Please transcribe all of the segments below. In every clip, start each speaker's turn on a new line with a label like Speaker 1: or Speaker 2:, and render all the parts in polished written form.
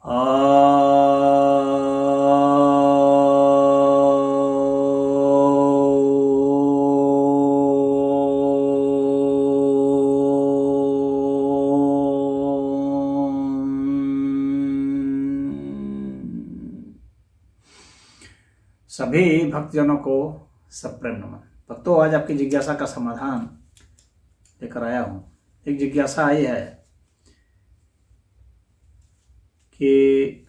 Speaker 1: सभी भक्तजनों को सप्रेम नमन। भक्तों, आज आपकी जिज्ञासा का समाधान लेकर आया हूं। एक जिज्ञासा आई है कि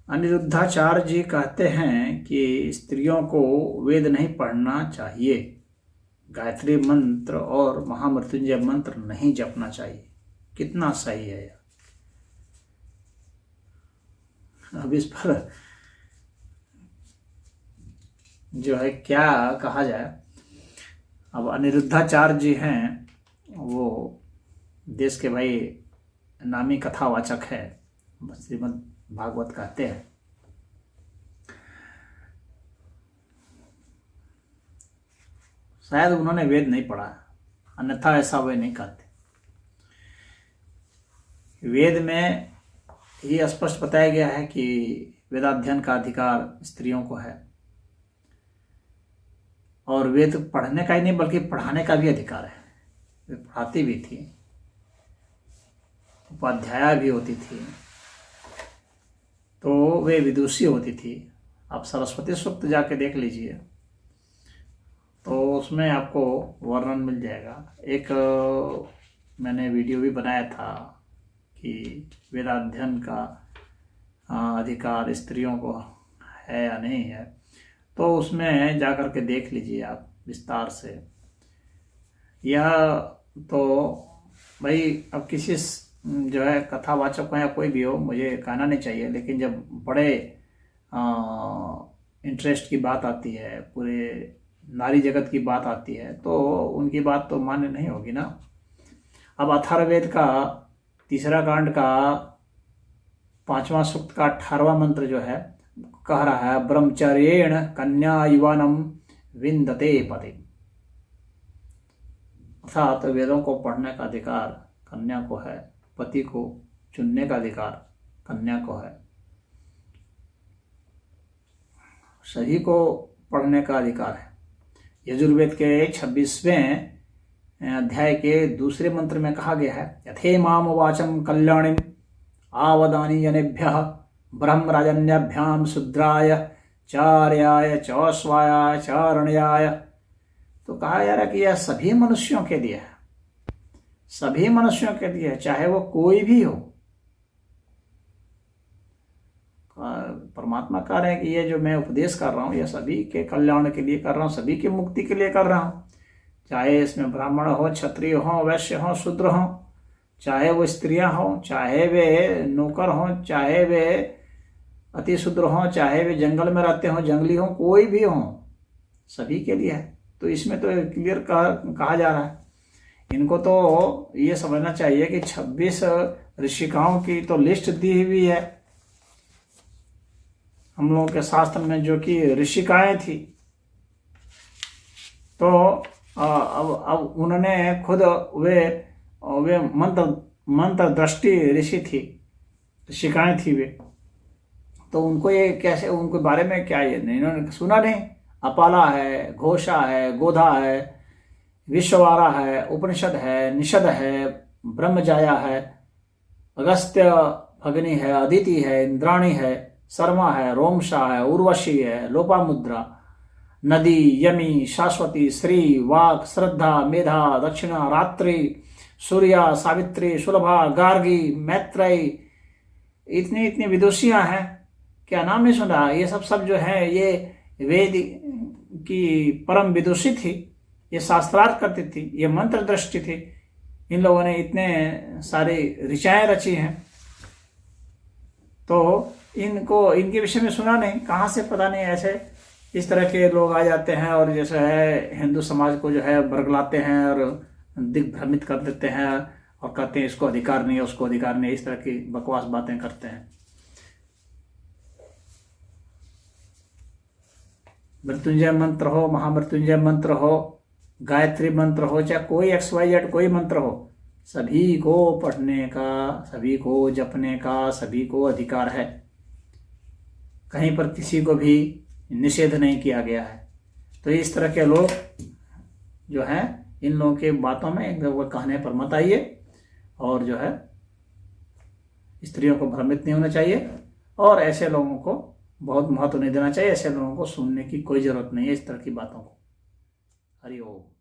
Speaker 1: अनिरुद्धाचार्य जी कहते हैं कि स्त्रियों को वेद नहीं पढ़ना चाहिए, गायत्री मंत्र और महामृत्युंजय मंत्र नहीं जपना चाहिए। कितना सही है यार। अब इस पर जो है क्या कहा जाए। अब अनिरुद्धाचार्य जी हैं, वो देश के भाई नामी कथावाचक है, श्रीमद् भागवत कहते हैं। शायद उन्होंने वेद नहीं पढ़ा, अन्यथा ऐसा वे नहीं कहते। वेद में ये स्पष्ट बताया गया है कि वेदाध्ययन का अधिकार स्त्रियों को है, और वेद पढ़ने का ही नहीं बल्कि पढ़ाने का भी अधिकार है। वे पढ़ाती भी थी, उपाध्याया भी होती थी, तो वे विदुषी होती थी। आप सरस्वती सूक्त जाके देख लीजिए तो उसमें आपको वर्णन मिल जाएगा। एक मैंने वीडियो भी बनाया था कि वेदाध्ययन का अधिकार स्त्रियों को है या नहीं है, तो उसमें जाकर के देख लीजिए आप विस्तार से। यह तो भाई अब किसी जो है कथावाचक हो या कोई भी हो, मुझे कहना नहीं चाहिए, लेकिन जब बड़े इंटरेस्ट की बात आती है, पूरे नारी जगत की बात आती है, तो उनकी बात तो मान्य नहीं होगी ना। अब अथर्ववेद का 3रा कांड का 5वां सूक्त का 18वां मंत्र जो है कह रहा है, ब्रह्मचर्येण कन्या युवानम विंदते पति। अर्थात वेदों को पढ़ने का अधिकार कन्या को है, पति को चुनने का अधिकार कन्या को है। सभी को पढ़ने का अधिकार है। यजुर्वेद के 26वें अध्याय के 2 मंत्र में कहा गया है, यथे माम वाचम कल्याणिम आवदानी जनेभ्यः ब्रह्मराजन्याभ्याम शूद्राय चार्याय चौस्वाय चारणयाय। तो कहा जा रहा है कि यह सभी मनुष्यों के लिए है, सभी मनुष्यों के लिए, चाहे वो कोई भी हो। परमात्मा कह रहे हैं कि ये जो मैं उपदेश कर रहा हूँ यह सभी के कल्याण के लिए कर रहा हूँ, सभी की मुक्ति के लिए कर रहा हूँ। चाहे इसमें ब्राह्मण हो, क्षत्रिय हो, वैश्य हो, शूद्र हो, चाहे वो स्त्रियां हो, चाहे वे नौकर हो, चाहे वे अति शूद्र हो, चाहे वे जंगल में रहते हो, जंगली हो, कोई भी हो, सभी के लिए है। तो इसमें तो क्लियर कहा जा रहा है। इनको तो ये समझना चाहिए कि 26 ऋषिकाओं की तो लिस्ट दी हुई है हम लोगों के शास्त्र में, जो कि ऋषिकाएं थी। तो अब उन्होंने खुद वे मंत्र दृष्टि ऋषि थी, ऋषिकाएं थी वे, तो उनको ये कैसे, उनके बारे में क्या ये नहीं इन्होंने सुना नहीं। अपाला है, घोषा है, गोधा है, विश्ववारा है, उपनिषद है, निषद है, ब्रह्मजाया है, अगस्त्य भगनी है, अदिति है, इंद्राणी है, शर्मा है, रोमशा है, उर्वशी है, लोपामुद्रा, नदी, यमी, शाश्वती, श्री, वाक, श्रद्धा, मेधा, दक्षिणा, रात्रि, सूर्या, सावित्री, सुलभा, गार्गी, मैत्रेयी, इतनी इतनी विदुषियां हैं, क्या नाम नहीं सुना। ये सब जो है ये वेद की परम विदुषी थी, ये शास्त्रार्थ करती थी, ये मंत्र दृष्टि थी। इन लोगों ने इतने सारी ऋचाएं रची हैं, तो इनको इनके विषय में सुना नहीं, कहाँ से पता नहीं। ऐसे इस तरह के लोग आ जाते हैं और जैसे है हिंदू समाज को जो है बरगलाते हैं और दिग्भ्रमित कर देते हैं और कहते हैं इसको अधिकार नहीं है, उसको अधिकार नहीं है, इस तरह की बकवास बातें करते हैं। मृत्युंजय मंत्र हो, महामृत्युंजय मंत्र हो, गायत्री मंत्र हो, चाहे कोई XYZ कोई मंत्र हो, सभी को पढ़ने का, सभी को जपने का, सभी को अधिकार है। कहीं पर किसी को भी निषेध नहीं किया गया है। तो इस तरह के लोग जो हैं, इन लोगों के बातों में, एक वो कहने पर मत आइए, और जो है स्त्रियों को भ्रमित नहीं होना चाहिए, और ऐसे लोगों को बहुत महत्व नहीं देना चाहिए। ऐसे लोगों को सुनने की कोई जरूरत नहीं है, इस तरह की बातों को। हरि ओम।